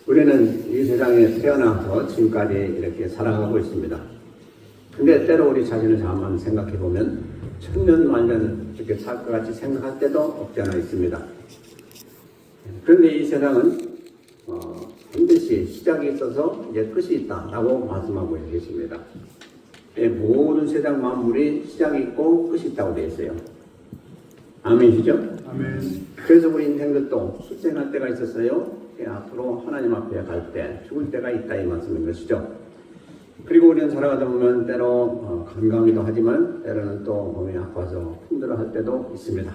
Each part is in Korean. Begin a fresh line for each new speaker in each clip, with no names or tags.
우리는 이 세상에 태어나서 지금까지 이렇게 살아가고 있습니다. 근데 때로 우리 자신을 한번 생각해 보면 천년만년 이렇게 살 것 같이 생각할 때도 없지 않아 있습니다. 그런데 이 세상은 반드시 시작이 있어서 이제 끝이 있다라고 말씀하고 계십니다. 모든 세상 만물이 시작이 있고 끝이 있다고 되어 있어요. 아멘이죠?
아멘.
그래서 우리 인생들도 출생할 때가 있었어요. 앞으로 하나님 앞에 갈 때 죽을 때가 있다 이 말씀인 것이죠. 그리고 우리는 살아가다 보면 때로 건강하기도 하지만 때로는 또 몸이 아파서 힘들어할 때도 있습니다.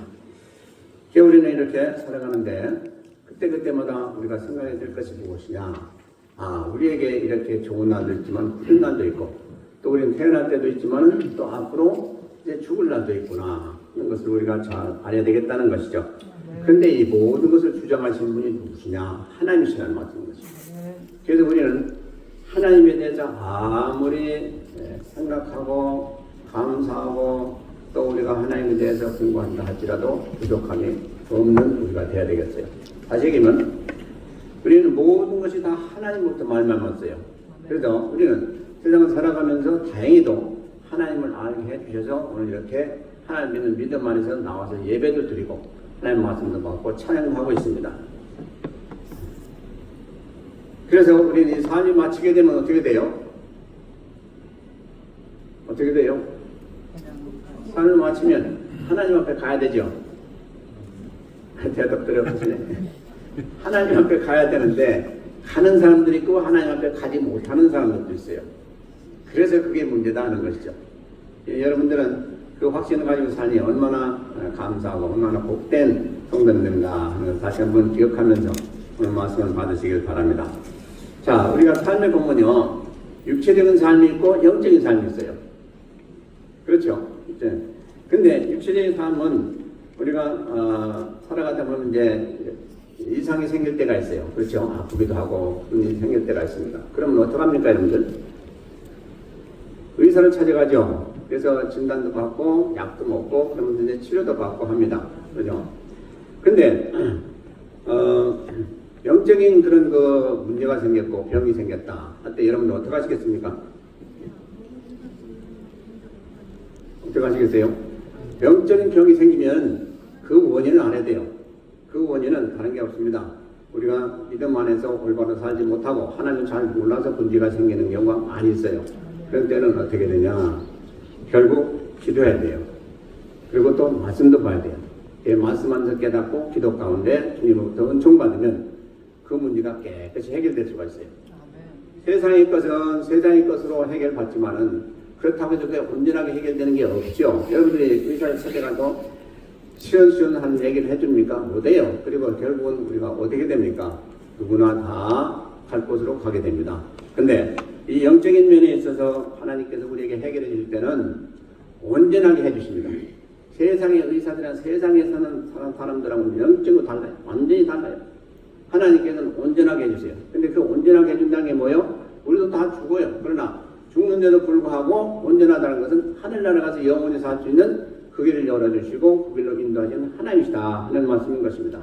우리는 이렇게 살아가는데 그때마다 우리가 생각해야 될 것이 무엇이냐. 우리에게 이렇게 좋은 날도 있지만 힘든 날도 있고 또 우리는 태어날 때도 있지만 또 앞으로 이제 죽을 날도 있구나. 이런 것을 우리가 잘 알아야 되겠다는 것이죠. 그런데 이 모든 것을 주장하신 분이 누구시냐? 하나님이시라는 말씀인 것입니다. 그래서 우리는 하나님에 대해서 아무리 생각하고 감사하고 또 우리가 하나님에 대해서 공부한다 할지라도 부족함이 없는 우리가 되어야 되겠어요. 다시 얘기하면 우리는 모든 것이 다 하나님으로부터 말미암았어요. 그래서 우리는 세상을 살아가면서 다행히도 하나님을 알게 해주셔서 오늘 이렇게 하나님 믿는 믿음 안에서 나와서 예배도 드리고 하나님 말씀도 받고 찬양하고 있습니다. 그래서 우리는 이 삶이 마치게 되면 어떻게 돼요? 어떻게 돼요? 삶을 마치면 하나님 앞에 가야 되죠. 대답들이 없으시네. 하나님 앞에 가야 되는데 가는 사람들이 있고 하나님 앞에 가지 못하는 사람들도 있어요. 그래서 그게 문제다 하는 것이죠. 여러분들은 그 확신을 가지고 사니 얼마나 감사하고 얼마나 복된 성도님인가 하는 걸 다시 한번 기억하면서 오늘 말씀을 받으시길 바랍니다. 자, 우리가 삶을 보면요, 육체적인 삶이 있고 영적인 삶이 있어요. 그렇죠? 근데 육체적인 삶은 우리가 살아가다 보면 이제 이상이 생길 때가 있어요. 그렇죠? 아프기도 하고 그런 일이 생길 때가 있습니다. 그러면 어떡합니까, 여러분들? 의사를 찾아가죠. 그래서 진단도 받고 약도 먹고 그러면 이제 치료도 받고 합니다. 그죠? 근데 영적인 그런 그 문제가 생겼고 병이 생겼다 할 때 여러분들 어떻게 하시겠습니까? 어떻게 하시겠어요? 영적인 병이 생기면 그 원인을 알아야 돼요. 그 원인은 다른 게 없습니다. 우리가 믿음 안에서 올바로 살지 못하고 하나님을 잘 몰라서 문제가 생기는 경우가 많이 있어요. 그런 때는 어떻게 되냐? 결국 기도해야 돼요. 그리고 또 말씀도 봐야 돼요. 말씀 안에서 깨닫고 기도 가운데 주님으로부터 은총 받으면 그 문제가 깨끗이 해결될 수가 있어요. 세상의 것은 세상의 것으로 해결받지만은 그렇다고 해서 그게 온전하게 해결되는 게 없죠. 여러분들이 의사를 찾아가도 시원시원한 얘기를 해줍니까? 못해요. 그리고 결국은 우리가 어떻게 됩니까? 누구나 다 갈 곳으로 가게 됩니다. 근데 이 영적인 면에 있어서 하나님께서 우리에게 해결해 주실 때는 온전하게 해주십니다. 세상의 의사들이나 세상에 사는 사람들하고는 영적으로 달라요. 완전히 달라요. 하나님께서는 온전하게 해주세요. 근데 그 온전하게 해준다는 게 뭐예요? 우리도 다 죽어요. 그러나 죽는데도 불구하고 온전하다는 것은 하늘나라 가서 영원히 살 수 있는 그 길을 열어주시고 그 길로 인도하시는 하나님이시다 하는 말씀인 것입니다.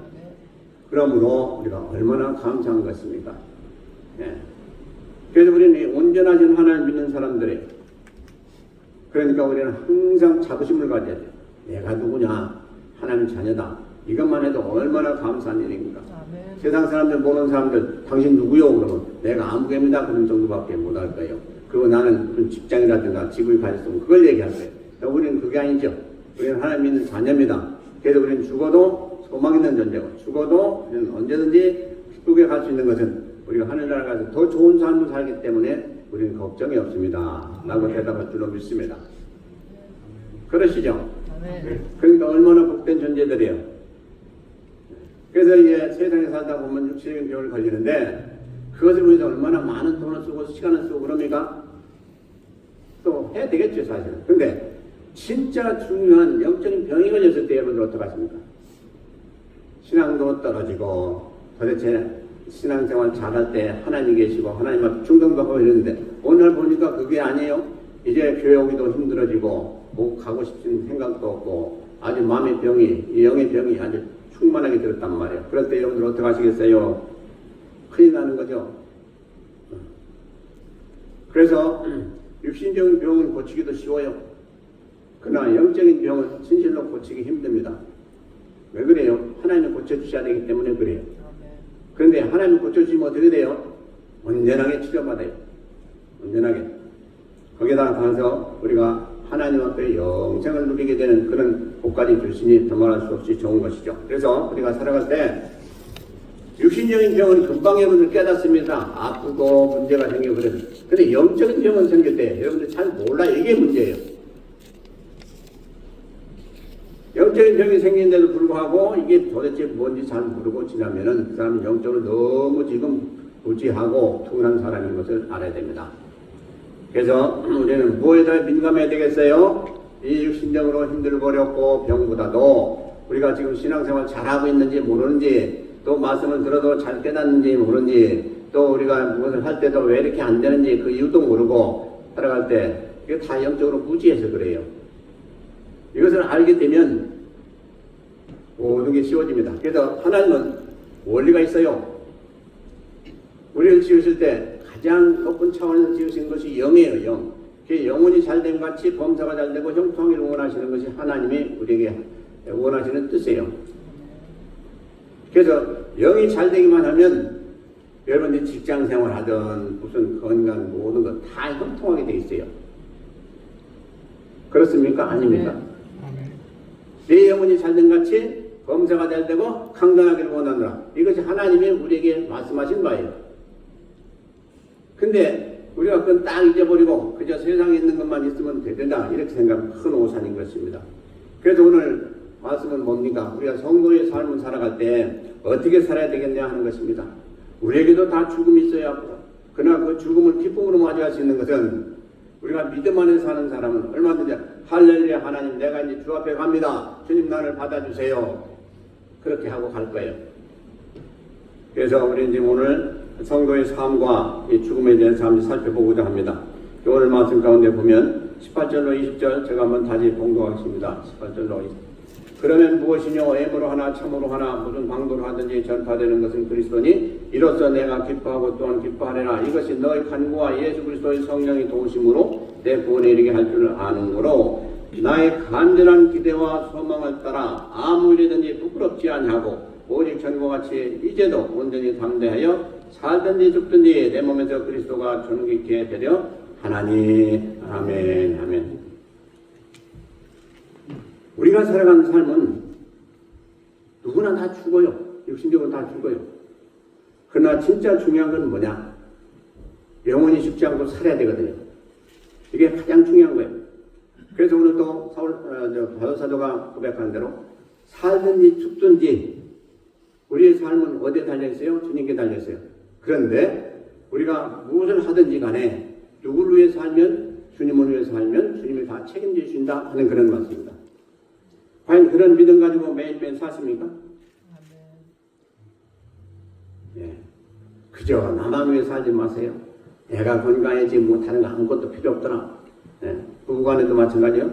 그러므로 우리가 얼마나 감사한 것입니까? 그래서 우리는 온전하신 하나님을 믿는 사람들이에요. 그러니까 우리는 항상 자부심을 가져야 돼요. 내가 누구냐? 하나님 자녀다. 이것만 해도 얼마나 감사한 일입니까? 세상 사람들 보는 사람들 당신 누구요? 그러면 내가 아무개입니다. 그런 정도밖에 못할 거예요. 그리고 나는 무슨 직장이라든가 직업이 가졌으면 그걸 얘기할 거예요. 우리는 그게 아니죠. 우리는 하나님 믿는 자녀입니다. 그래서 우리는 죽어도 소망 있는 존재고 죽어도 우리는 언제든지 기쁘게 갈 수 있는 것은 우리가 하늘나라 가서 더 좋은 삶을 살기 때문에 우리는 걱정이 없습니다. 라고 대답할 줄로 믿습니다. 그러시죠? 그러니까 얼마나 복된 존재들이에요. 그래서 이제 세상에 살다 보면 육체적인 병을 걸리는데 그것을 위해서 얼마나 많은 돈을 쓰고 시간을 쓰고 그럽니까? 또 해야 되겠죠, 사실은. 근데 진짜 중요한 영적인 병이 걸렸을 때 여러분들 어떡하십니까? 신앙도 떨어지고 도대체 신앙생활 잘할 때 하나님 계시고 하나님 앞에 충성도 하고 이러는데 오늘 보니까 그게 아니에요. 이제 교회 오기도 힘들어지고 뭐 가고 싶은 생각도 없고 아주 마음의 병이, 이 영의 병이 아주 충만하게 들었단 말이에요. 그럴 때 여러분들 어떻게 하시겠어요? 큰일 나는 거죠. 그래서 육신적인 병은 고치기도 쉬워요. 그러나 영적인 병은 진실로 고치기 힘듭니다. 왜 그래요? 하나님이 고쳐주셔야 되기 때문에 그래요. 그런데 하나님이 고쳐주시면 어떻게 돼요? 온전하게 치료받아요. 온전하게. 거기다가 가서 우리가 하나님 앞에 영생을 누리게 되는 그런 복까지 주시니 더말할 수 없이 좋은 것이죠. 그래서 우리가 살아갈 때 육신적인 병은 금방 여러분들 깨닫습니다. 아프고 문제가 생기고 그래요. 근데 영적인 병은 생길 때 여러분들 잘 몰라요. 이게 문제예요. 영적인 병이 생기는데도 불구하고 이게 도대체 뭔지 잘 모르고 지나면은 그 사람은 영적으로 너무 지금 무지하고 둔한 사람인 것을 알아야 됩니다. 그래서 우리는 무엇에다 민감해야 되겠어요? 이 육신적으로 힘들고 어렵고 병보다도 우리가 지금 신앙생활 잘하고 있는지 모르는지, 또 말씀을 들어도 잘 깨닫는지 모르는지, 또 우리가 무엇을 할 때도 왜 이렇게 안 되는지 그 이유도 모르고 살아갈 때 이게 다 영적으로 무지해서 그래요. 이것을 알게 되면 모든 게 쉬워집니다. 그래서 하나님은 원리가 있어요. 우리를 지으실 때 가장 높은 차원에서 지으신 것이 영이에요. 영. 그 영혼이 잘됨 같이 범사가 잘되고 형통하기를 원하시는 것이 하나님이 우리에게 원하시는 뜻이에요. 그래서 영이 잘되기만 하면 여러분들이 직장생활 하든 무슨 건강 모든 것 다 형통하게 돼 있어요. 그렇습니까? 아닙니까? 내 영혼이 잘된 같이 범사가 잘되고 강건하기를 원하노라. 이것이 하나님이 우리에게 말씀하신 바예요. 근데 우리가 그건 딱 잊어버리고 그저 세상에 있는 것만 있으면 되된다 이렇게 생각하면 큰 오산인 것입니다. 그래서 오늘 말씀은 뭡니까? 우리가 성도의 삶을 살아갈 때 어떻게 살아야 되겠냐 하는 것입니다. 우리에게도 다 죽음이 있어야 하고, 그러나 그 죽음을 기쁨으로 맞이할 수 있는 것은 우리가 믿음 안에 사는 사람은 얼마든지 할렐루야 하나님 내가 이제 주 앞에 갑니다. 주님 나를 받아주세요. 그렇게 하고 갈 거예요. 그래서 우리 이제 오늘 성도의 삶과 이 죽음에 대해서 한번 살펴보고자 합니다. 오늘 말씀 가운데 보면 18절로 20절 제가 한번 다시 봉독하겠습니다. 18절로 20절. 그러면 무엇이뇨? 애무로 하나 참으로 하나 무슨 방도로 하든지 전파되는 것은 그리스도니 이로써 내가 기뻐하고 또한 기뻐하리라. 이것이 너의 간구와 예수 그리스도의 성령이 도우심으로 내 구원에 이르게 할 줄을 아는므로 나의 간절한 기대와 소망을 따라 아무 일이든지 부끄럽지 아니하고 오직 전과 같이 이제도 온전히 담대하여 살든지 죽든지 내 몸에서 그리스도가 존귀케 되려 하나니. 아멘. 아멘. 우리가 살아가는 삶은 누구나 다 죽어요. 육신적으로 다 죽어요. 그러나 진짜 중요한 건 뭐냐? 영원히 죽지 않고 살아야 되거든요. 이게 가장 중요한 거예요. 그래서 오늘 또 바울 사도가 고백한 대로 살든지 죽든지 우리의 삶은 어디에 달려있어요? 주님께 달려있어요. 그런데 우리가 무엇을 하든지 간에 누구를 위해 살면, 주님을 위해 살면 주님이 다 책임져 주신다 하는 그런 말씀입니다. 과연 그런 믿음 가지고 매일매일 사십니까? 예. 그저 나만 위해 살지 마세요. 내가 건강해지 뭐 다른 거 아무것도 필요 없더라. 예. 부부간에도 마찬가지요.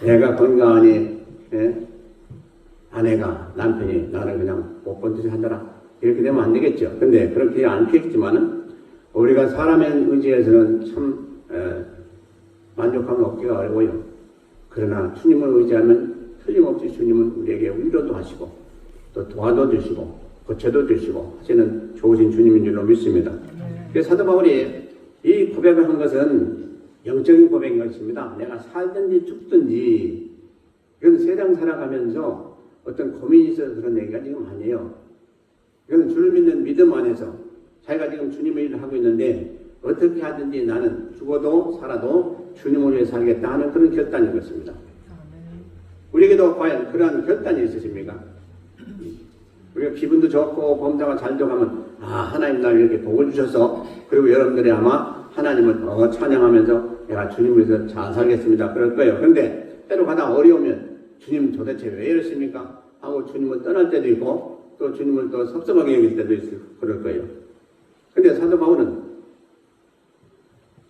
내가 건강하니 예. 아내가 남편이 나를 그냥 못 본 듯이 하더라. 이렇게 되면 안 되겠죠. 근데 그렇게 않겠지만은 우리가 사람의 의지에서는 참 만족함을 얻기가 어려워요. 그러나 주님을 의지하면 틀림없이 주님은 우리에게 위로도 하시고 또 도와도 주시고 고쳐도 주시고 하시는 좋으신 주님인 줄로 믿습니다. 그래서 사도 바울이 이 고백을 한 것은 영적인 고백인 것입니다. 내가 살든지 죽든지 이건 세상 살아가면서 어떤 고민이 있어서 그런 얘기가 지금 아니에요. 이건 주를 믿는 믿음 안에서 자기가 지금 주님의 일을 하고 있는데 어떻게 하든지 나는 죽어도 살아도 주님을 위해 살겠다 하는 그런 결단인 것입니다. 우리에게도 과연 그러한 결단이 있으십니까? 우리가 기분도 좋고 범사가 잘 돼가면 하나님 날 이렇게 복을 주셔서 그리고 여러분들이 아마 하나님을 더 찬양하면서 내가 주님을 위해서 잘 살겠습니다 그럴 거예요. 그런데 때로 가다 어려우면 주님 도대체 왜 이러십니까? 하고 주님을 떠날 때도 있고 또 주님을 또 섭섭하게 여길 때도 있고 그럴 거예요. 근데 사도 바울은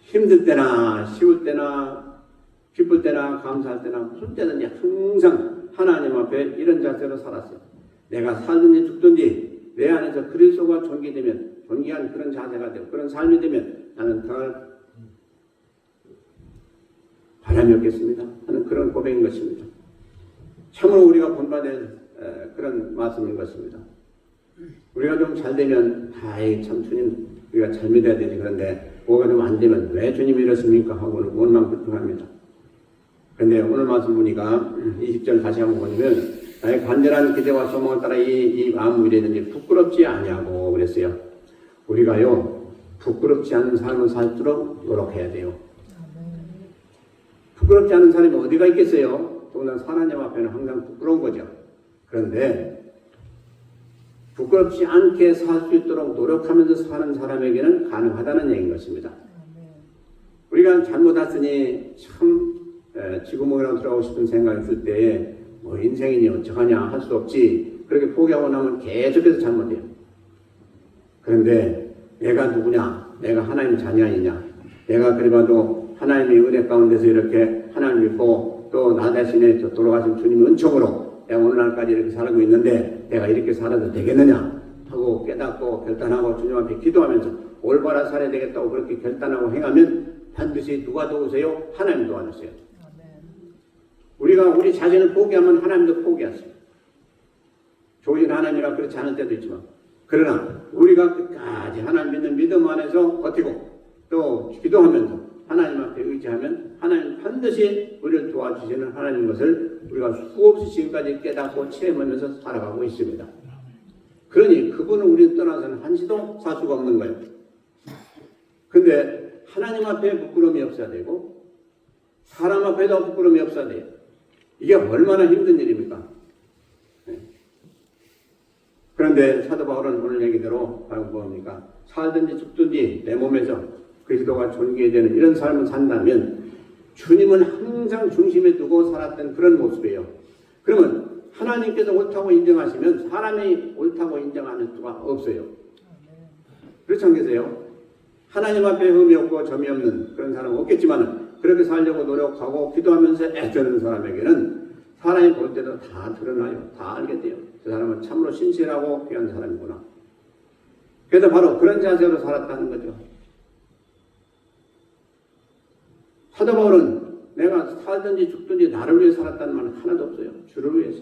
힘들 때나 쉬울 때나 기쁠 때나 감사할 때나 무슨 때든지 항상 하나님 앞에 이런 자세로 살았어요. 내가 살든지 죽든지 내 안에서 그리스도가 존귀되면 존귀한 그런 자세가 되고 그런 삶이 되면 나는 더 바람이 없겠습니다 하는 그런 고백인 것입니다. 참으로 우리가 본받을 그런 말씀인 것입니다. 우리가 좀 잘 되면 아이 참 주님 우리가 잘 믿어야 되지 그런데 뭐가 좀 안 되면 왜 주님이 이렇습니까 하고는 원망불평합니다. 그런데 오늘 말씀 보니까 20절 다시 한번 보면 나의 간절한 기대와 소망을 따라 이 마음을 이랬는지 부끄럽지 아니하고 그랬어요. 우리가요 부끄럽지 않은 삶을 살도록 노력해야 돼요. 부끄럽지 않은 사람이 어디가 있겠어요? 더구나 하나님 앞에는 항상 부끄러운 거죠. 그런데 부끄럽지 않게 살 수 있도록 노력하면서 사는 사람에게는 가능하다는 얘기인 것입니다. 우리가 잘못했으니 참 지구멍이라고 들어가고 싶은 생각이 있을 때에 뭐 인생이니 어쩌하냐 할 수 없지 그렇게 포기하고 나면 계속해서 잘못해요. 그런데 내가 누구냐? 내가 하나님 자녀 아니냐? 내가 그래봐도 하나님의 은혜 가운데서 이렇게 하나님 믿고 또 나 대신에 돌아가신 주님의 은총으로 내가 오늘날까지 이렇게 살고 있는데 내가 이렇게 살아도 되겠느냐 하고 깨닫고 결단하고 주님 앞에 기도하면서 올바라 살아야 되겠다고 그렇게 결단하고 행하면 반드시 누가 도우세요? 하나님 도와주세요. 우리가 우리 자신을 포기하면 하나님도 포기하세요. 좋으신 하나님이라 그렇지 않을 때도 있지만 그러나 우리가 끝까지 하나님 믿는 믿음 안에서 버티고 또 기도하면서 하나님 앞에 의지하면 하나님 반드시 우리를 도와주시는 하나님 것을 우리가 수없이 지금까지 깨닫고 체험하면서 살아가고 있습니다. 그러니 그분은 우리를 떠나서는 한시도 살 수가 없는 거예요. 근데 하나님 앞에 부끄러움이 없어야 되고 사람 앞에도 부끄러움이 없어야 돼요. 이게 얼마나 힘든 일입니까? 네. 그런데 사도 바울은 오늘 얘기대로 뭡니까? 살든지 죽든지 내 몸에서 그리스도가 존귀되는 이런 삶을 산다면 주님은 항상 중심에 두고 살았던 그런 모습이에요. 그러면 하나님께서 옳다고 인정하시면 사람이 옳다고 인정하는 수가 없어요. 그렇지 않겠어요? 하나님 앞에 흠이 없고 점이 없는 그런 사람은 없겠지만 그렇게 살려고 노력하고 기도하면서 애쓰는 사람에게는 사람이 볼 때도 다 드러나요. 다 알게 돼요. 그 사람은 참으로 신실하고 귀한 사람이구나. 그래서 바로 그런 자세로 살았다는 거죠. 사도 바울은 내가 살든지 죽든지 나를 위해 살았다는 말은 하나도 없어요. 주를 위해서.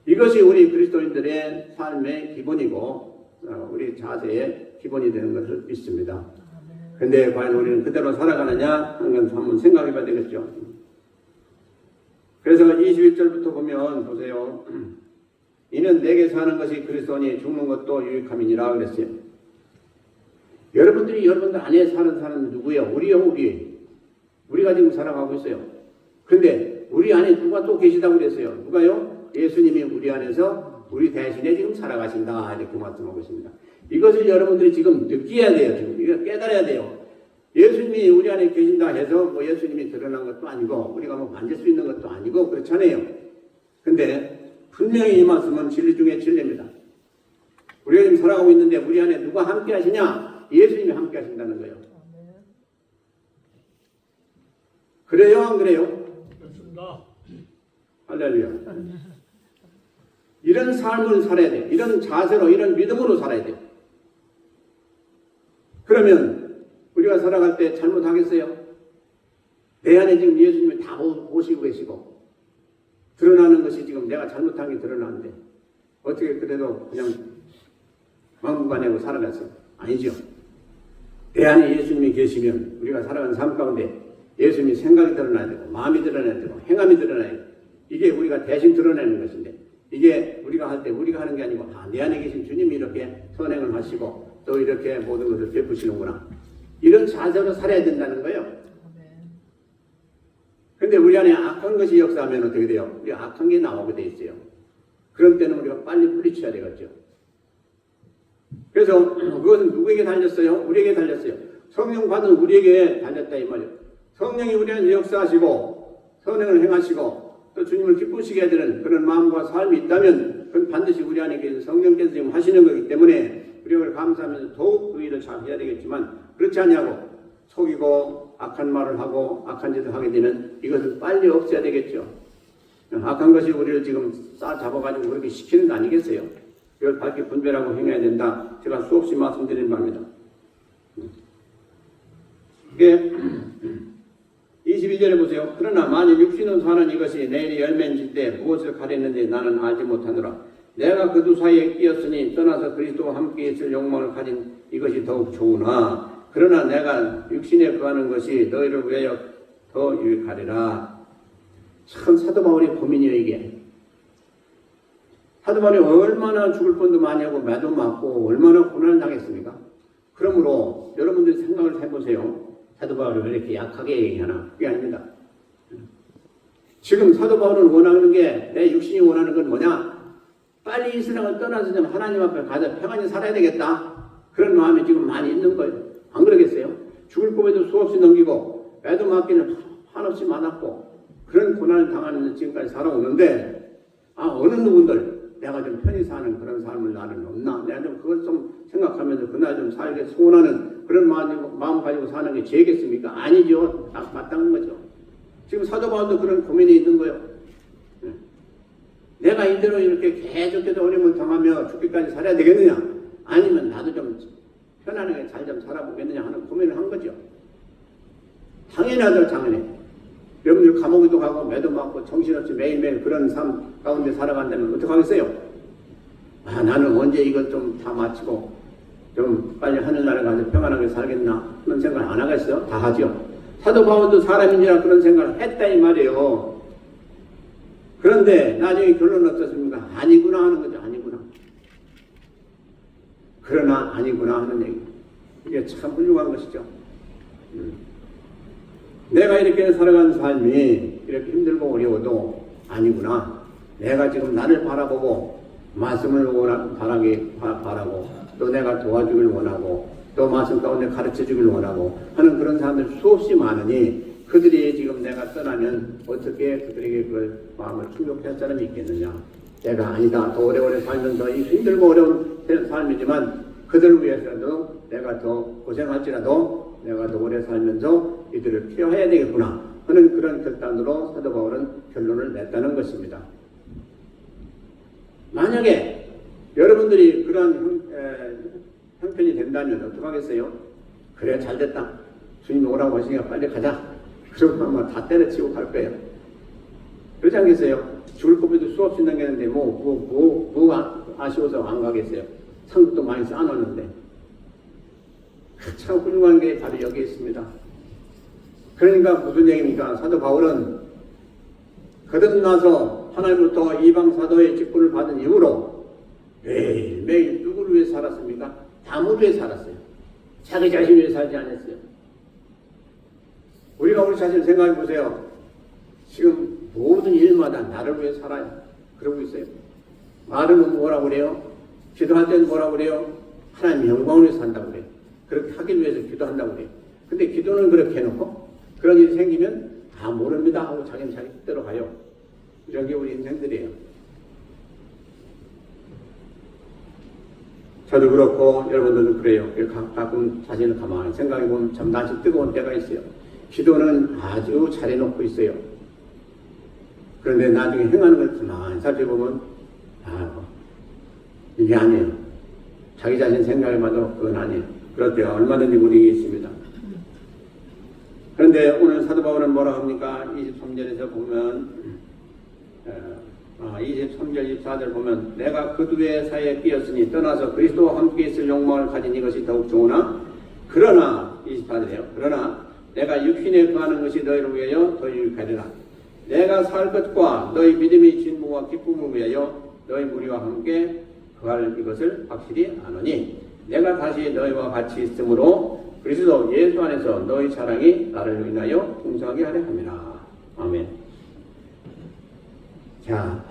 이것이 우리 그리스도인들의 삶의 기본이고 우리 자세의 기본이 되는 것을 믿습니다. 그런데 과연 우리는 그대로 살아가느냐 하는 건 한번 생각해 봐야 되겠죠. 그래서 21절부터 보면 보세요. 이는 내게 사는 것이 그리스도니 죽는 것도 유익함이니라 그랬어요. 여러분들이 여러분들 안에 사는 사람은 누구예요? 우리요, 우리. 우리가 지금 살아가고 있어요. 그런데 우리 안에 누가 또 계시다고 그랬어요. 누가요? 예수님이 우리 안에서 우리 대신에 지금 살아가신다 이렇게 말씀하고 있습니다. 이것을 여러분들이 지금 느껴야 돼요. 지금 이거 깨달아야 돼요. 예수님이 우리 안에 계신다 해서 뭐 예수님이 드러난 것도 아니고 우리가 뭐 만질 수 있는 것도 아니고 그렇잖아요. 근데 분명히 이 말씀은 진리 중에 진리입니다. 우리가 지금 살아가고 있는데 우리 안에 누가 함께 하시냐? 예수님이 함께 하신다는 거예요. 그래요? 안 그래요?
그렇습니다.
할렐루야. 이런 삶을 살아야 돼요. 이런 자세로, 이런 믿음으로 살아야 돼요. 그러면 우리가 살아갈 때 잘못하겠어요? 내 안에 지금 예수님이 다 보시고 계시고 드러나는 것이 지금 내가 잘못한 게 드러나는데 어떻게 그래도 그냥 막무가내로 살아갔어요? 아니죠. 내 안에 예수님이 계시면 우리가 살아가는 삶 가운데 예수님이 생각이 드러나야 되고 마음이 드러나야 되고 행함이 드러나야 되고 이게 우리가 대신 드러내는 것인데 이게 우리가 할 때 우리가 하는 게 아니고 내 안에 계신 주님이 이렇게 선행을 하시고 또 이렇게 모든 것을 베푸시는구나. 이런 자세로 살아야 된다는 거예요. 그런데 우리 안에 악한 것이 역사하면 어떻게 돼요? 우리 악한 게 나오게 돼 있어요. 그런 때는 우리가 빨리 물리쳐야 되겠죠. 그래서 그것은 누구에게 달렸어요? 우리에게 달렸어요. 성령 받은 우리에게 달렸다 이 말이에요. 성령이 우리 안에 역사하시고 선행을 행하시고 또 주님을 기쁘시게 해야 되는 그런 마음과 삶이 있다면 그건 반드시 우리 안에 계신 성령께서 지금 하시는 거기 때문에 우리가 감사하면서 더욱 그 일을 잘 해야 되겠지만 그렇지 않냐고 속이고 악한 말을 하고 악한 짓을 하게 되면 이것을 빨리 없애야 되겠죠. 악한 것이 우리를 지금 싸잡아가지고 그렇게 시키는 거 아니겠어요? 이걸 밝게 분별하고 행해야 된다. 제가 수없이 말씀드린 바입니다. 이게 21절에 보세요. 그러나 만일 육신은 사는 이것이 내일이 열매인지 때 무엇을 가렸는지 나는 알지 못하노라. 내가 그 두 사이에 끼었으니 떠나서 그리스도와 함께 있을 욕망을 가진 이것이 더욱 좋으나 그러나 내가 육신에 거하는 것이 너희를 위하여 더 유익하리라. 참 사도 바울의 고민이에요 이게. 사도 바울이 얼마나 죽을 뻔도 많이 하고 매도 맞고 얼마나 고난을 당했습니까? 그러므로 여러분들이 생각을 해보세요. 사도 바울이 왜 이렇게 약하게 얘기하나? 그게 아닙니다. 지금 사도 바울은 원하는 게 내 육신이 원하는 건 뭐냐? 빨리 이 세상을 떠나서 좀 하나님 앞에 가서 평안히 살아야 되겠다. 그런 마음이 지금 많이 있는 거예요. 안 그러겠어요? 죽을 꿈에도 수없이 넘기고 매도 맞기는 한없이 많았고 그런 고난을 당하는 지금까지 살아오는데 어느 누군들 내가 좀 편히 사는 그런 삶을 나는 없나? 내가 좀 그걸 좀 생각하면서 그날 좀 살게 소원하는 그런 마음 가지고 사는 게 죄겠습니까? 아니죠. 마땅한 거죠. 지금 사도 바울도 그런 고민이 있는 거예요. 내가 이대로 이렇게 계속해서 어려움을 당하며 죽기까지 살아야 되겠느냐? 아니면 나도 좀 편안하게 잘 좀 살아보겠느냐 하는 고민을 한 거죠. 당연하죠, 당연히. 여러분들 감옥에도 가고 매도 맞고 정신없이 매일매일 그런 삶 가운데 살아간다면 어떡하겠어요? 나는 언제 이걸 좀 다 마치고 좀 빨리 하늘나라에 가서 평안하게 살겠나? 그런 생각 안 하겠어요? 다 하죠. 사도 바울도 사람인지라 그런 생각을 했다 이 말이에요. 그런데 나중에 결론은 어떻습니까? 아니구나 하는 거죠. 아니구나. 그러나 아니구나 하는 얘기. 이게 참 훌륭한 것이죠. 내가 이렇게 살아가는 삶이 이렇게 힘들고 어려워도 아니구나. 내가 지금 나를 바라보고 말씀을 바라고 또 내가 도와주길 원하고 또 말씀 가운데 가르쳐주길 원하고 하는 그런 사람들 수없이 많으니 그들이 지금 내가 떠나면 어떻게 그들에게 그 마음을 충족할 사람이 있겠느냐. 내가 아니다. 더 오래오래 살면서 이 힘들고 어려운 삶이지만 그들을 위해서도 내가 더 고생할지라도 내가 더 오래 살면서 이들을 케어해야 되겠구나 하는 그런 결단으로 사도 바울은 결론을 냈다는 것입니다. 만약에 여러분들이 그런 형편이 된다면 어떡하겠어요? 그래 잘됐다. 주님 오라고 하시니까 빨리 가자. 그러면 아마 다 때려치고 갈 거예요. 그렇지 않겠어요? 죽을 고비도 수없이 넘겼는데 아쉬워서 안 가겠어요? 상도 많이 쌓아놨는데. 참 훌륭한 게 바로 여기 있습니다. 그러니까 무슨 얘기입니까? 사도 바울은 거듭나서 하나님부터 이방 사도의 직분을 받은 이후로 매일매일 누구를 위해 살았습니까? 아무를 위해 살았어요. 자기 자신을 위해 살지 않았어요. 우리가 우리 자신을 생각해 보세요. 지금 모든 일마다 나를 위해 살아요. 그러고 있어요. 말은 뭐라고 그래요? 기도할 때는 뭐라고 그래요? 하나님 영광을 위해서 산다고 그래요. 그렇게 하기 위해서 기도한다고 그래요. 근데 기도는 그렇게 해놓고 그런 일이 생기면 모릅니다 하고 자기는 자기 뜻대로 가요. 이런 게 우리 인생들이에요. 저도 그렇고 여러분들도 그래요. 가끔 자신을 가만히 생각해보면 참 다시 뜨거운 때가 있어요. 기도는 아주 잘해놓고 있어요. 그런데 나중에 행하는 걸 가만히 살펴보면 이게 아니에요. 자기 자신 생각해봐도 그건 아니에요. 그럴 때가 얼마든지 우리에게 있습니다. 그런데 오늘 사도 바울은 뭐라 합니까? 23절에서 보면 23절 24절 보면 내가 그 두 사이에 끼었으니 떠나서 그리스도와 함께 있을 욕망을 가진 이것이 더욱 좋으나 그러나 28절이에요. 그러나 내가 육신에 거하는 것이 너희를 위하여 더 유익하리라. 내가 살 것과 너희 믿음의 진보와 기쁨을 위하여 너희 무리와 함께 거할 이것을 확실히 아노니 내가 다시 너희와 같이 있으므로 그리스도 예수 안에서 너희 사랑이 나를 인하여 풍성하게 하려 함이라. 아멘. 자,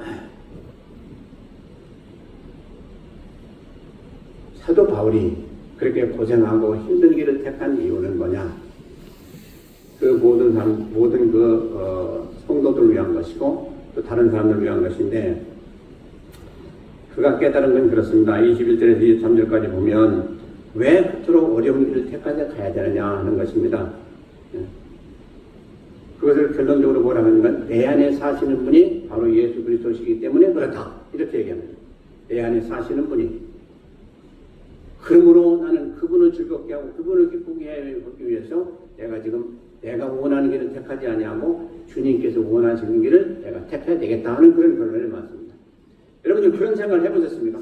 사도 바울이 그렇게 고생하고 힘든 길을 택한 이유는 뭐냐? 그 모든 성도들을 위한 것이고 또 다른 사람들을 위한 것인데 그가 깨달은 건 그렇습니다. 21절에서 23절까지 보면 왜 그토록 어려운 길을 택하지 가야 되느냐 하는 것입니다. 그 결론적으로 뭐라고 하는가? 내 안에 사시는 분이 바로 예수 그리스도시기 때문에 그렇다. 이렇게 얘기합니다. 내 안에 사시는 분이. 그러므로 나는 그분을 즐겁게 하고 그분을 기쁘게 하기 위해서 내가 지금 내가 원하는 길을 택하지 아니하고 주님께서 원하시는 길을 내가 택해야 되겠다 하는 그런 결론을 맞습니다. 여러분들 그런 생각을 해보셨습니까?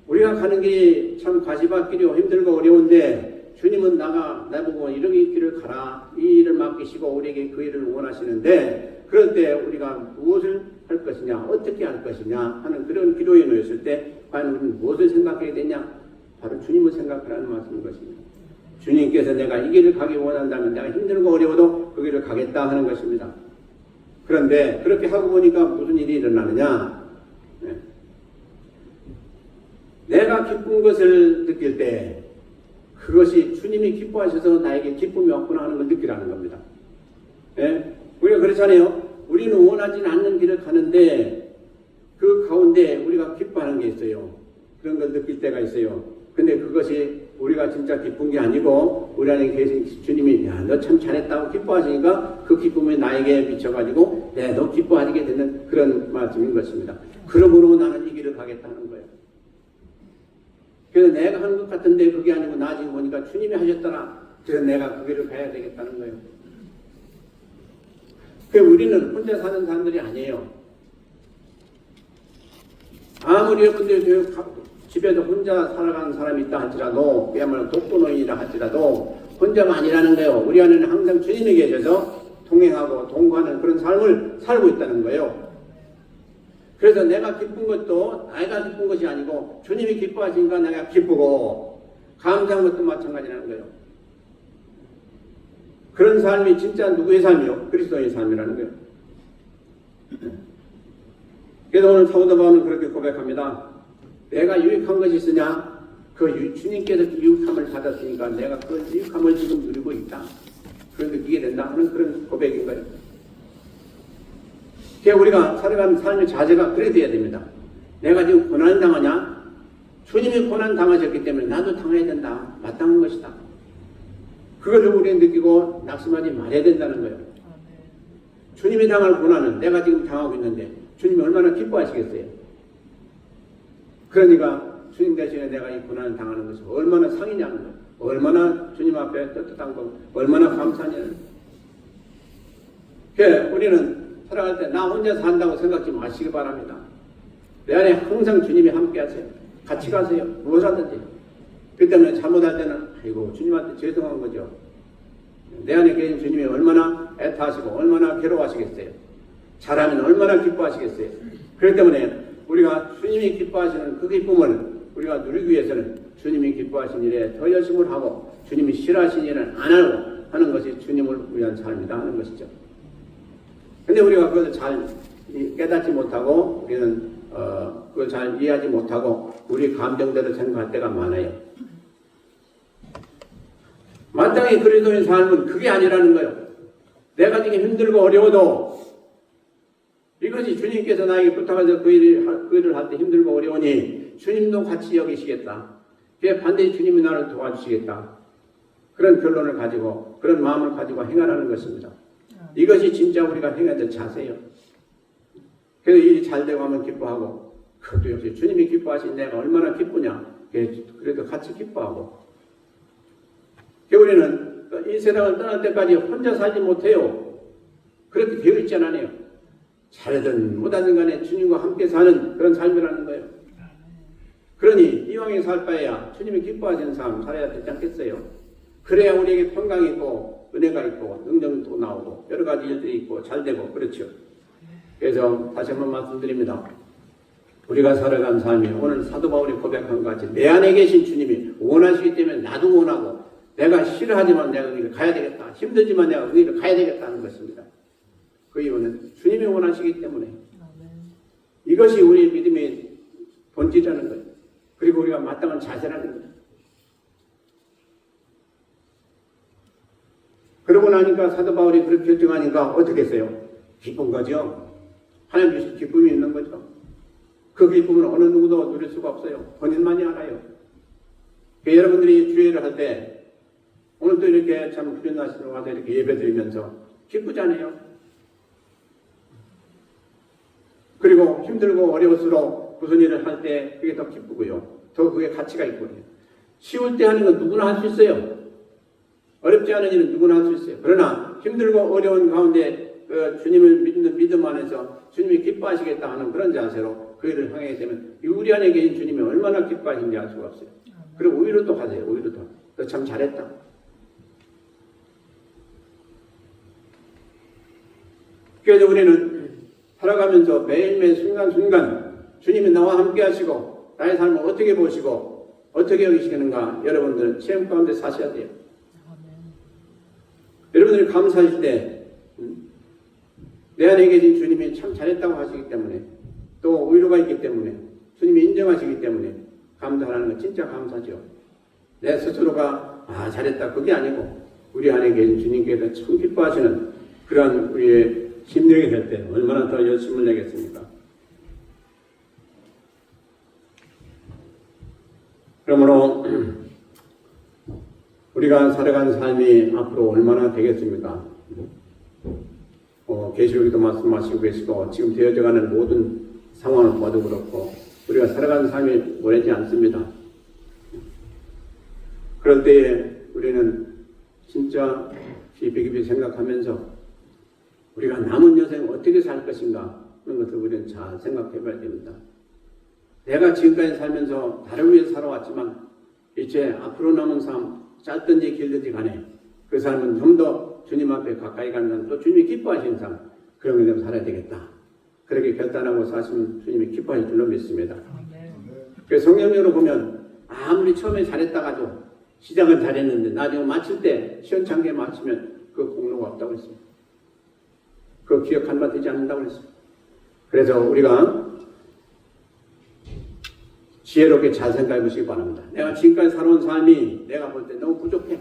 우리가 가는 길이 참 가시밭길이고 힘들고 어려운데 주님은 나보고 이런 길을 가라. 이 일을 맡기시고 우리에게 그 일을 원하시는데 그럴 때 우리가 무엇을 할 것이냐 어떻게 할 것이냐 하는 그런 기도에 놓였을 때 과연 우리는 무엇을 생각해야 되냐? 바로 주님을 생각하라는 말씀인 것입니다. 주님께서 내가 이 길을 가기 원한다면 내가 힘들고 어려워도 그 길을 가겠다 하는 것입니다. 그런데 그렇게 하고 보니까 무슨 일이 일어나느냐? 네. 내가 기쁜 것을 느낄 때 그것이 주님이 기뻐하셔서 나에게 기쁨이 왔구나 하는 걸 느끼라는 겁니다. 네? 우리가 그렇잖아요. 우리는 원하지 않는 길을 가는데 그 가운데 우리가 기뻐하는 게 있어요. 그런 걸 느낄 때가 있어요. 근데 그것이 우리가 진짜 기쁜 게 아니고 우리 안에 계신 주님이 야, 너 참 잘했다고 기뻐하시니까 그 기쁨이 나에게 미쳐가지고 너 기뻐하게 되는 그런 말씀인 것입니다. 그러므로 나는 이 길을 가겠다는 거예요. 그래서 내가 하는 것 같은데 그게 아니고 나중에 보니까 주님이 하셨더라. 그래서 내가 그 길을 가야 되겠다는 거예요. 그래서 우리는 혼자 사는 사람들이 아니에요. 아무리 여러분들 집에서 혼자 살아가는 사람이 있다 할지라도 그야말로 독거노인이라 할지라도 혼자가 아니라는 거예요. 우리 안에는 항상 주님이 계셔서 동행하고 동거하는 그런 삶을 살고 있다는 거예요. 그래서 내가 기쁜 것도 내가 기쁜 것이 아니고 주님이 기뻐하시니까 내가 기쁘고 감사한 것도 마찬가지라는 거예요. 그런 삶이 진짜 누구의 삶이요? 그리스도의 삶이라는 거예요. 그래서 오늘 사도 바울은 그렇게 고백합니다. 내가 유익한 것이 있으냐? 그 주님께서 유익함을 받았으니까 내가 그 유익함을 지금 누리고 있다. 그런 느끼게 된다 하는 그런 고백인 거예요. 그래서 우리가 살아가는 삶의 자세가 그래 돼야 됩니다. 내가 지금 고난 당하냐? 주님이 고난 당하셨기 때문에 나도 당해야 된다. 마땅한 것이다. 그것을 우리는 느끼고 낙심하지 말아야 된다는 거예요. 주님이 당할 고난은 내가 지금 당하고 있는데 주님이 얼마나 기뻐하시겠어요? 그러니까 주님 대신에 내가 이 고난을 당하는 것이 얼마나 상이냐는 거예요. 얼마나 주님 앞에 떳떳한 거, 얼마나 감사하냐는 거예요. 우리는 살아갈 때 나 혼자 산다고 생각하지 마시기 바랍니다. 내 안에 항상 주님이 함께 하세요. 같이 가세요. 무엇 하든지. 그 때문에 잘못할 때는 아이고 주님한테 죄송한 거죠. 내 안에 계신 주님이 얼마나 애타하시고 얼마나 괴로워하시겠어요. 잘하면 얼마나 기뻐하시겠어요. 그렇기 때문에 우리가 주님이 기뻐하시는 그 기쁨을 우리가 누리기 위해서는 주님이 기뻐하신 일에 더 열심을 하고 주님이 싫어하신 일은 안 하고 하는 것이 주님을 위한 삶이다 하는 것이죠. 근데 우리가 그걸 잘 깨닫지 못하고 우리는 그걸 잘 이해하지 못하고 우리 감정대로 생각할 때가 많아요. 마땅히 그리스도인 삶은 그게 아니라는 거예요. 내가 지금 힘들고 어려워도 이것이 주님께서 나에게 부탁해서 그 일을 할 때 힘들고 어려우니 주님도 같이 여기시겠다. 그게 반드시 주님이 나를 도와주시겠다. 그런 결론을 가지고 그런 마음을 가지고 행하라는 것입니다. 이것이 진짜 우리가 행해야 될 자세예요. 그래서 일이 잘 되고 하면 기뻐하고 그것도 역시 주님이 기뻐하신 내가 얼마나 기쁘냐. 그래도 같이 기뻐하고 우리는 이 세상을 떠날 때까지 혼자 살지 못해요. 그렇게 되어 있지 않아요. 잘하든 못하든 간에 주님과 함께 사는 그런 삶이라는 거예요. 그러니 이왕에 살 바에야 주님이 기뻐하시는 삶 살아야 되지 않겠어요? 그래야 우리에게 평강이 있고 은혜가 있고 능력도 나오고 여러 가지 일들이 있고 잘 되고 그렇죠. 그래서 다시 한번 말씀드립니다. 우리가 살아간 삶이 오늘 사도 바울이 고백한 것 같이 내 안에 계신 주님이 원하시기 때문에 나도 원하고 내가 싫어하지만 내가 거기를 가야 되겠다. 힘들지만 내가 거기를 가야 되겠다는 것입니다. 그 이유는 주님이 원하시기 때문에 이것이 우리의 믿음의 본질이라는 거예요. 그리고 우리가 마땅한 자세라는 거예요. 그러고 나니까 사도 바울이 그렇게 결정하니까 어떻게 했어요? 기쁜 거죠. 하나님 주신 기쁨이 있는 거죠. 그 기쁨은 어느 누구도 누릴 수가 없어요. 본인만이 알아요. 여러분들이 주례를 할 때 오늘도 이렇게 참 구전 날씨로 와서 이렇게 예배 드리면서 기쁘잖아요. 그리고 힘들고 어려울수록 무슨 일을 할 때 그게 더 기쁘고요. 더 그게 가치가 있고요. 쉬울 때 하는 건 누구나 할 수 있어요. 어렵지 않은 일은 누구나 할 수 있어요. 그러나 힘들고 어려운 가운데 주님을 믿는 믿음 안에서 주님이 기뻐하시겠다 하는 그런 자세로 그 일을 향하게 되면 우리 안에 계신 주님이 얼마나 기뻐하시는지 알 수가 없어요. 그리고 오히려 또 하세요. 오히려 더. 너 참 잘했다. 그래서 우리는 살아가면서 매일매일 순간순간 주님이 나와 함께 하시고 나의 삶을 어떻게 보시고 어떻게 여기시는가 여러분들은 체험 가운데 사셔야 돼요. 여러분들이 감사하실 때 내 안에 계신 주님이 참 잘했다고 하시기 때문에 또 위로가 있기 때문에 주님이 인정하시기 때문에 감사하는 건 진짜 감사죠. 내 스스로가 잘했다 그게 아니고 우리 안에 계신 주님께서 참 기뻐하시는 그러한 우리의 힘내게 될 때 얼마나 더 열심을 내겠습니까? 그러므로 우리가 살아가는 삶이 앞으로 얼마나 되겠습니까? 계시록에도 말씀하시고 계시고 지금 되어져가는 모든 상황을 봐도 그렇고 우리가 살아가는 삶이 오래지 않습니다. 그럴 때에 우리는 진짜 깊이 생각하면서 우리가 남은 여생 어떻게 살 것인가 그런 것을 우리는 잘 생각해 봐야 됩니다. 내가 지금까지 살면서 나를 위해 살아왔지만 이제 앞으로 남은 삶 짧든지 길든지 간에 그 삶은 좀 더 주님 앞에 가까이 가는 삶, 또 주님이 기뻐하시는 삶 그런 걸 좀 살아야 되겠다. 그렇게 결단하고 사시면 주님이 기뻐하실 줄로 믿습니다. 그래서 성경적으로 보면 아무리 처음에 잘했다가도 시작은 잘했는데 나중에 마칠 때 시원찮게 마치면 그 공로가 없다고 했습니다. 그 기억한 바 되지 않는다고 했습니다. 그래서 우리가 지혜롭게 잘 생각해 보시기 바랍니다. 내가 지금까지 살아온 삶이 내가 볼 때 너무 부족해.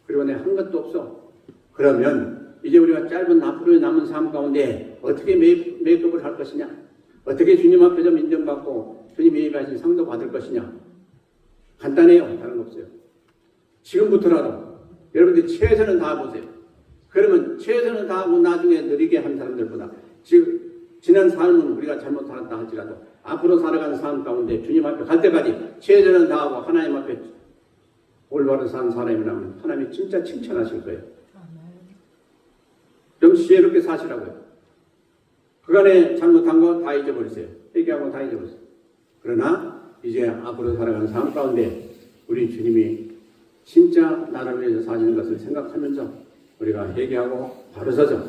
그리고 내가 한 것도 없어. 그러면 이제 우리가 짧은 앞으로의 남은 삶 가운데 어떻게 메이크업을 할 것이냐? 어떻게 주님 앞에 좀 인정받고 주님이 예비하신 상도 받을 것이냐? 간단해요. 다른 거 없어요. 지금부터라도 여러분들이 최선을 다해보세요. 그러면 최선을 다하고 나중에 느리게 한 사람들보다 지난 삶은 우리가 잘못 살았다 할지라도 앞으로 살아가는 삶 가운데 주님 앞에 갈 때까지 최선을 다하고 하나님 앞에 올바른 사는 사람이라면 하나님이 진짜 칭찬하실 거예요. 좀 지혜롭게 사시라고요. 그간에 잘못한 거 다 잊어버리세요. 회개하고 다 잊어버리세요. 그러나 이제 앞으로 살아가는 삶 가운데 우리 주님이 진짜 나를 위해서 사시는 것을 생각하면서 우리가 회개하고 바로 서서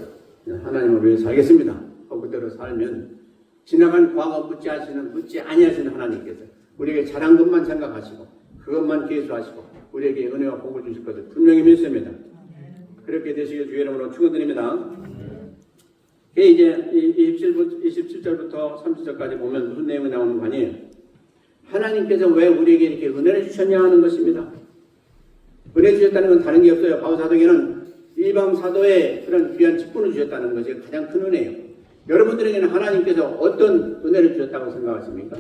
하나님을 위해 살겠습니다. 그대로 살면 지나간 과거 묻지 아니하시는 하나님께서 우리에게 잘한 것만 생각하시고 그것만 계수하시고 우리에게 은혜와 복을 주실 것을 분명히 믿습니다. 그렇게 되시길 주의 이름으로 축원드립니다. 이제 27절부터 30절까지 보면 무슨 내용이 나오는 거 아니에요? 하나님께서 왜 우리에게 이렇게 은혜를 주셨냐 하는 것입니다. 은혜 주셨다는 건 다른 게 없어요. 바울 사도에게는 이방 사도의 그런 귀한 직분을 주셨다는 것이 가장 큰 은혜예요. 여러분들에게는 하나님께서 어떤 은혜를 주셨다고 생각하십니까?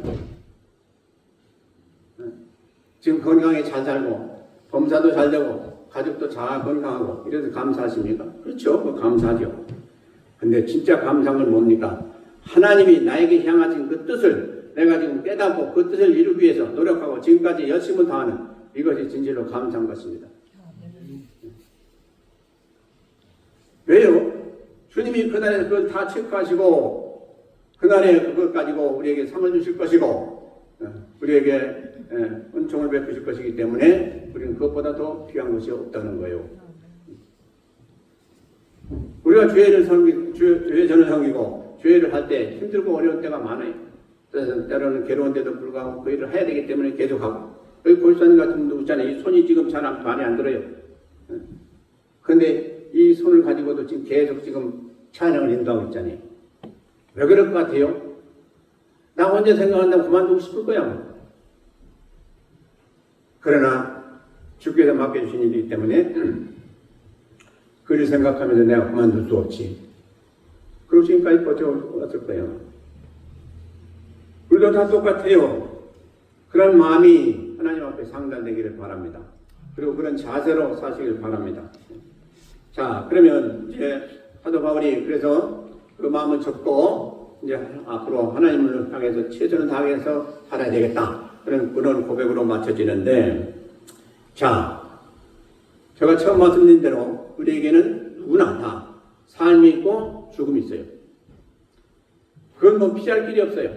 지금 건강하게 잘 살고 범사도 잘 되고 가족도 잘 건강하고 이래서 감사하십니까? 그렇죠. 감사하죠. 근데 진짜 감사한 건 뭡니까? 하나님이 나에게 향하신 그 뜻을 내가 지금 깨닫고 그 뜻을 이루기 위해서 노력하고 지금까지 열심을 다하는 이것이 진실로 감사한 것입니다. 왜요? 주님이 그날에 그걸 다 체크하시고 그날에 그것 가지고 우리에게 상을 주실 것이고 우리에게 은총을 베푸실 것이기 때문에 우리는 그것보다 더 귀한 것이 없다는 거예요. 우리가 죄를 전을 섬기고 죄를 할 때 힘들고 어려운 때가 많아요. 그래서 때로는 괴로운데도 불구하고 그 일을 해야 되기 때문에 계속하고 여기 골사님 같은 분도 있잖아요. 이 손이 지금 잘 많이 안 들어요. 그런데 이 손을 가지고도 지금 계속 지금 찬양을 인도하고 있잖아요. 왜 그럴 것 같아요? 나 혼자 생각한다고 그만두고 싶을 거야. 그러나 주께서 맡겨주신 일이기 때문에 그를 생각하면서 내가 그만둘 수 없지. 그리고 지금까지 버텨왔을 거예요. 우리도 다 똑같아요. 그런 마음이 하나님 앞에 상달되기를 바랍니다. 그리고 그런 자세로 사시길 바랍니다. 자, 그러면 이제 사도 바울이 그래서 그 마음을 접고 이제 앞으로 하나님을 향해서 최선을 다해서 살아야 되겠다. 그런 고백으로 맞춰지는데, 자, 제가 처음 말씀드린 대로 우리에게는 누구나 다 삶이 있고 죽음이 있어요. 그건 뭐 피할 길이 없어요.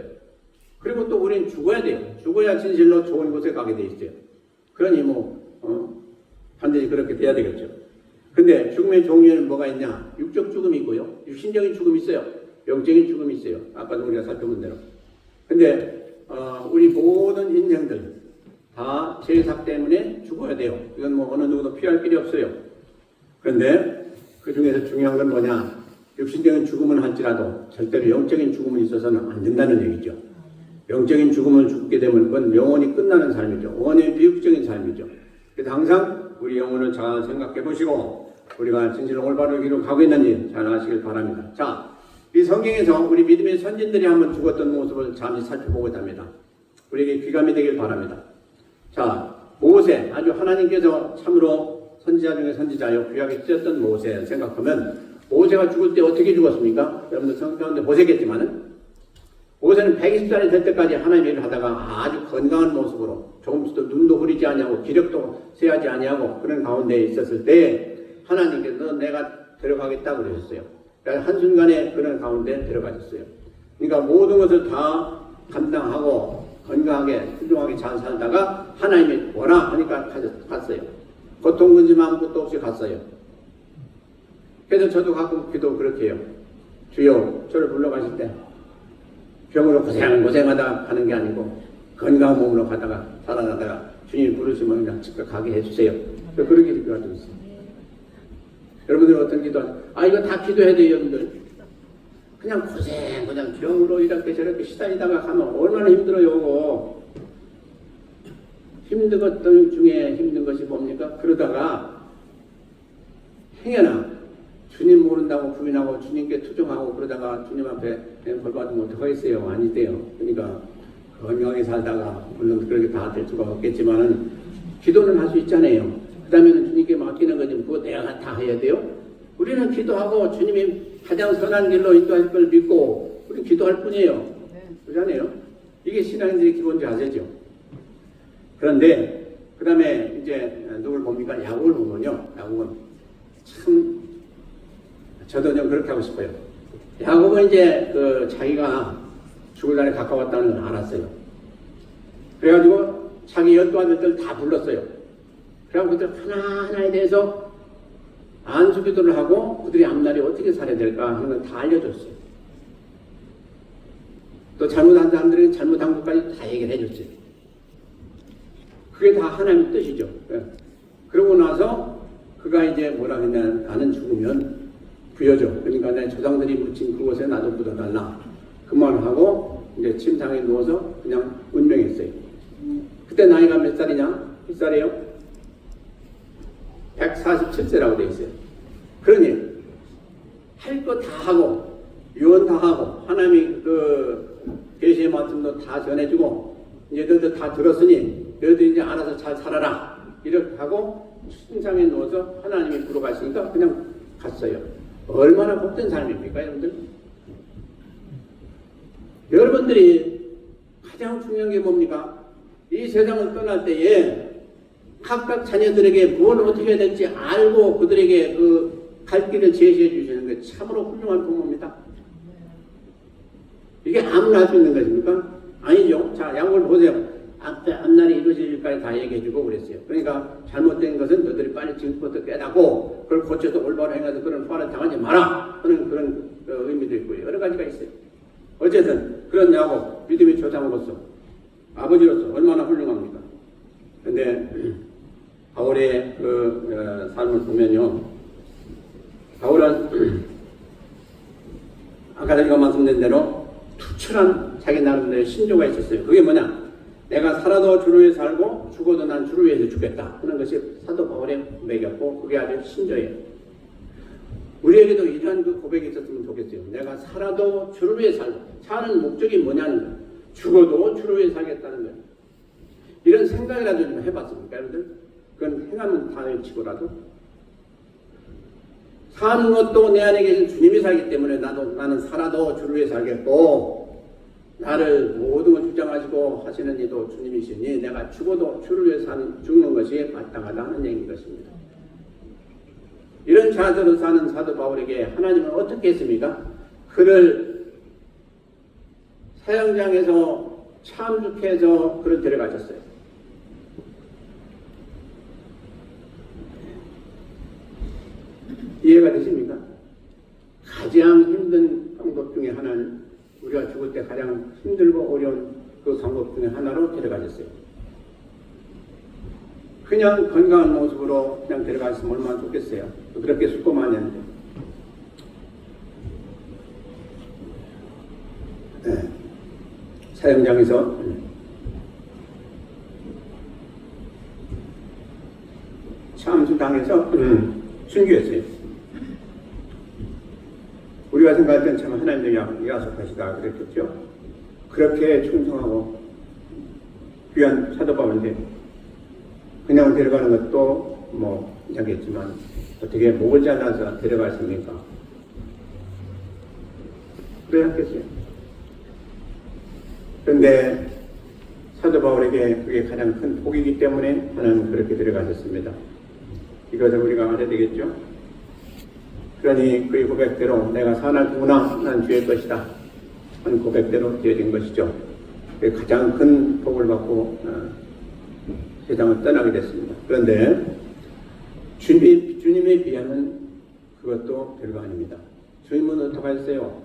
그리고 또 우리는 죽어야 돼요. 죽어야 진실로 좋은 곳에 가게 돼 있어요. 그러니 반드시 그렇게 돼야 되겠죠. 근데 죽음의 종류에는 뭐가 있냐? 육적 죽음이 있고요. 육신적인 죽음이 있어요. 영적인 죽음이 있어요. 아까도 우리가 살펴본 대로. 근데 우리 모든 인생들 다 죄삭 때문에 죽어야 돼요. 이건 뭐 어느 누구도 피할 길이 없어요. 그런데 그 중에서 중요한 건 뭐냐? 육신적인 죽음은 할지라도 절대로 영적인 죽음은 있어서는 안 된다는 얘기죠. 영적인 죽음을 죽게 되면 그건 영원히 끝나는 삶이죠. 원의 비육적인 삶이죠. 그래서 항상 우리 영혼을 잘 생각해 보시고 우리가 진실로 올바른 길로 가고 있는지 잘 아시길 바랍니다. 자, 이 성경에서 우리 믿음의 선진들이 한번 죽었던 모습을 잠시 살펴보고자 합니다. 우리에게 귀감이 되길 바랍니다. 자, 모세, 아주 하나님께서 참으로 선지자 중에 선지자요 귀하게 쓰였던 모세 생각하면 모세가 죽을 때 어떻게 죽었습니까? 여러분들 성경 가운데 보셨겠지만은 모세는 120살이 될 때까지 하나님의 일을 하다가 아주 건강한 모습으로 조금씩도 눈도 흐리지 아니하고 기력도 쇠하지 아니하고 그런 가운데 있었을 때 하나님께서 내가 데려가겠다고 그러셨어요. 그러니까 한순간에 그런 가운데 데려가셨어요. 그러니까 모든 것을 다 감당하고 건강하게 훌륭하게 잘 살다가 하나님이 뭐라 하니까 갔어요. 고통 근심 아무것도 없이 갔어요. 그래서 저도 가끔 기도 그렇게 해요. 주여 저를 불러가실 때 병으로 고생하다 가는 게 아니고 건강한 몸으로 가다가 살아나다가 주님 부르시면 그냥 즉각 가게 해주세요. 그렇게 기도하고 있어요. 여러분들 어떤 기도하세요? 이거 다 기도해야 돼요, 여러분들. 그냥 그냥 병으로 이렇게 저렇게 시달리다가 가면 얼마나 힘들어요. 힘든 것 중에 힘든 것이 뭡니까? 그러다가 행여나 주님 모른다고 부인하고 주님께 투정하고 그러다가 주님 앞에 벌 받으면 어떡하겠어요? 아니대요. 그러니까 건강하게 살다가 물론 그렇게 다 될 수가 없겠지만은 기도는 할 수 있잖아요. 그 다음에는 주님께 맡기는 거지 그거 내가 다 해야 돼요? 우리는 기도하고 주님이 가장 선한 길로 인도할 걸 믿고 우리 기도할 뿐이에요. 그렇잖아요. 이게 신앙인들의 기본 자세죠. 그런데 그 다음에 이제 누굴 봅니까? 야곱을 보면요. 야곱은 참 저도 좀 그렇게 하고 싶어요. 야곱은 이제 자기가 죽을 날에 가까웠다는 걸 알았어요. 그래가지고 자기 12아들들 다 불렀어요. 그래가지고 그들 하나하나에 대해서 안수기도를 하고 그들이 앞날에 어떻게 살아야 될까 하는 걸 다 알려줬어요. 또 잘못한 사람들은 잘못한 것까지 다 얘기를 해줬어요. 그게 다 하나님의 뜻이죠. 그러고 나서 그가 이제 뭐라 했냐, 나는 죽으면 부여줘. 그러니까 내 조상들이 묻힌 그곳에 나도 묻어달라. 그 말을 하고 이제 침상에 누워서 그냥 운명했어요. 그때 나이가 몇 살이냐? 몇 살이에요? 147세라고 되어 있어요. 그러니 할 거 다 하고 유언 다 하고 하나님이 계시의 말씀도 다 전해주고 이제 너희들 다 들었으니 너희들 이제 알아서 잘 살아라 이렇게 하고 침상에 누워서 하나님이 부르가시니까 그냥 갔어요. 얼마나 복된 삶입니까, 여러분들? 여러분들이 가장 중요한 게 뭡니까? 이 세상을 떠날 때에 각각 자녀들에게 뭘 어떻게 해야 될지 알고 그들에게 그 갈 길을 제시해 주시는 게 참으로 훌륭한 부모입니다. 이게 아무나 할 수 있는 것입니까? 아니죠. 자, 야곱을 보세요. 앞날이 이루어질 일까지 다 얘기해주고 그랬어요. 그러니까 잘못된 것은 너희들이 빨리 지금부터 깨닫고 그걸 고쳐서 올바로 행해서 그런 화를 당하지 마라 하는 그런 의미도 있고요. 여러 가지가 있어요. 어쨌든 그런 야곱, 믿음의 조상으로서 아버지로서 얼마나 훌륭합니까? 근데 바울의 삶을 보면요. 바울은 아까 제가 말씀드린 대로 투철한 자기 나름대로의 신조가 있었어요. 그게 뭐냐? 내가 살아도 주를 위해 살고 죽어도 난 주를 위해서 죽겠다 하는 것이 사도 바울의 고백이었고 그게 아주 신조예요. 우리에게도 이러한 그 고백이 있었으면 좋겠어요. 내가 살아도 주를 위해 살고 사는 목적이 뭐냐는 거예요. 죽어도 주를 위해 살겠다는 거예요. 이런 생각이라도 좀 해봤습니까, 여러분들? 그건 행하면 다를 치고라도 사는 것도 내 안에 계신 주님이 살기 때문에 나는 살아도 주를 위해 살겠고, 나를 모든 걸 주장하시고 하시는 이도 주님이시니 내가 죽어도 주를 위해 죽는 것이 마땅하다 하는 얘기인 것입니다. 이런 자세로 사는 사도 바울에게 하나님은 어떻게 했습니까? 그를 사형장에서 참죽해서 그를 데려가셨어요. 이해가 되십니까? 가장 힘든 방법 중에 하나는, 우리가 죽을 때 가장 힘들고 어려운 그 방법 중에 하나로 데려가셨어요. 그냥 건강한 모습으로 그냥 데려가셨으면 얼마나 좋겠어요. 그렇게 수고 많이 했는데. 네. 사형장에서 참수당해서 순교했어요. 우리가 생각할 땐 참 하나님의 야속하시다 그랬겠죠. 그렇게 충성하고 귀한 사도 바울인데 그냥 데려가는 것도 뭐 괜찮겠지만 어떻게 목을 잘라서 데려갔습니까? 그래야 했겠어요. 그런데 사도 바울에게 그게 가장 큰 복이기 때문에 하나님은 그렇게 데려가셨습니다. 이것을 우리가 알아야 되겠죠. 그러니 그의 고백대로 내가 사나구나 난 주의 것이다 하는 고백대로 되어진 것이죠. 가장 큰 복을 받고 세상을 떠나게 됐습니다. 그런데 주님에 비하면 그것도 별거 아닙니다. 주님은 어떻게 하셨어요?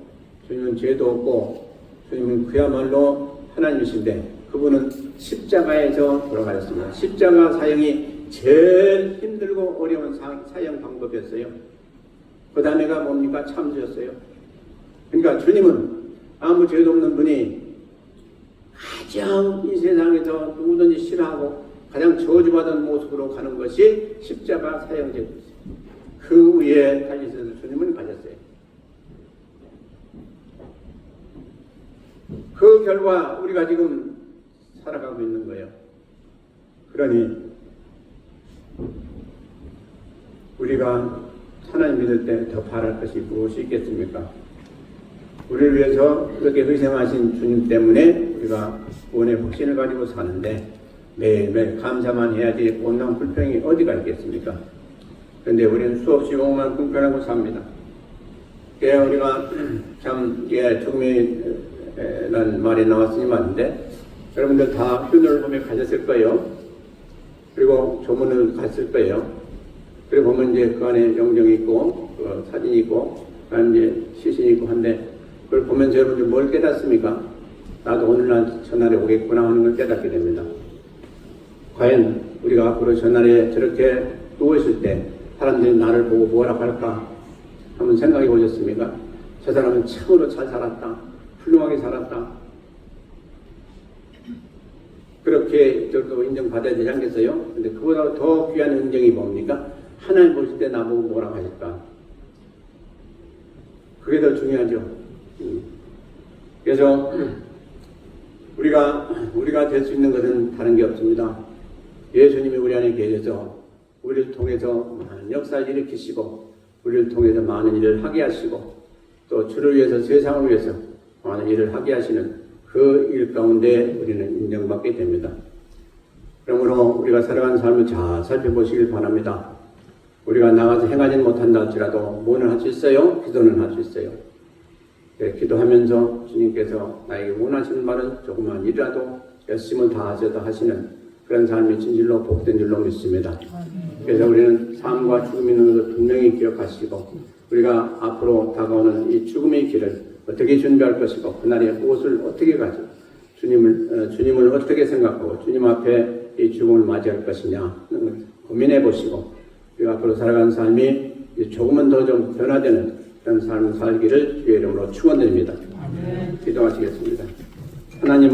주님은 죄도 없고 주님은 그야말로 하나님이신데 그분은 십자가에서 돌아가셨습니다. 십자가 사형이 제일 힘들고 어려운 사형 방법이었어요. 그 다음에가 뭡니까? 참주였어요. 그러니까 주님은 아무 죄도 없는 분이 가장 이 세상에서 누구든지 싫어하고 가장 저주받은 모습으로 가는 것이 십자가 사형제였어요. 그 위에 달리셔서 주님은 가셨어요. 그 결과 우리가 지금 살아가고 있는 거예요. 그러니 우리가 하나님 믿을 때 더 바랄 것이 무엇이 있겠습니까? 우리를 위해서 그렇게 희생하신 주님 때문에 우리가 구원의 확신을 가지고 사는데 매일매일 감사만 해야지 온난 불평이 어디가 있겠습니까? 그런데 우리는 수없이 욕만 불평하고 삽니다. 우리가 참 죽음이라는 말이 나왔으니 말인데 여러분들 다 휴널 봄에 가셨을 거예요. 그리고 조문을 갔을 거예요. 그리고 보면 이제 그 안에 영정이 있고 사진이 있고 그다음에 이제 시신이 있고 한데 그걸 보면서 여러분들 뭘 깨닫습니까? 나도 오늘날 저날에 오겠구나 하는 걸 깨닫게 됩니다. 과연 우리가 앞으로 저날에 저렇게 누워있을 때 사람들이 나를 보고 뭐라고 할까 한번 생각해 보셨습니까? 저 사람은 참으로 잘 살았다. 훌륭하게 살았다. 그렇게 저도 인정받아야 되지 않겠어요? 근데 그보다 더 귀한 인정이 뭡니까? 하나님 보실 때 나보고 뭐라고 하실까? 그게 더 중요하죠. 그래서 우리가 될 수 있는 것은 다른 게 없습니다. 예수님이 우리 안에 계셔서 우리를 통해서 많은 역사를 일으키시고 우리를 통해서 많은 일을 하게 하시고 또 주를 위해서 세상을 위해서 많은 일을 하게 하시는 그 일 가운데 우리는 인정받게 됩니다. 그러므로 우리가 살아가는 삶을 잘 살펴보시길 바랍니다. 우리가 나가서 행하지는 못한다 할지라도 뭐는 할 수 있어요? 기도는 할 수 있어요. 기도하면서 주님께서 나에게 원하시는 말은 조그만 일이라도 열심을 다하셔도 하시는 그런 삶이 진실로 복된 줄로 믿습니다. 그래서 우리는 삶과 죽음이 있는 것을 분명히 기억하시고 우리가 앞으로 다가오는 이 죽음의 길을 어떻게 준비할 것이고 그날의 무엇을 어떻게 가지고 주님을 어떻게 생각하고 주님 앞에 이 죽음을 맞이할 것이냐 고민해 보시고 우리가 앞으로 살아가는 삶이 조금은 더 좀 변화되는 그런 삶을 살기를 주의 이름으로 축원드립니다. 기도하시겠습니다. 하나님